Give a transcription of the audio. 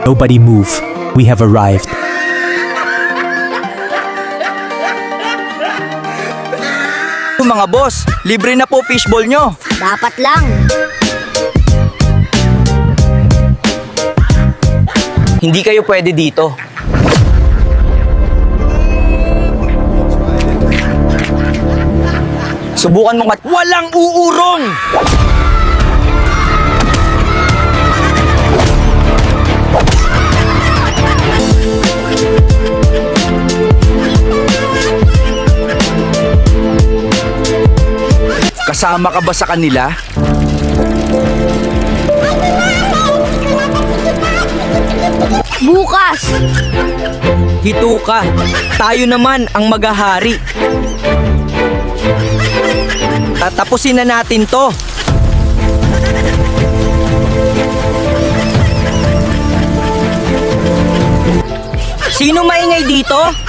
Nobody move. We have arrived. Mga boss, libre na po fishball nyo. Dapat lang. Hindi kayo pwede dito. Subukan mong walang uurong! Kasama ka ba sa kanila? Bukas! Hito ka. Tayo naman ang maghahari. Tatapusin na natin to. Sino maingay dito?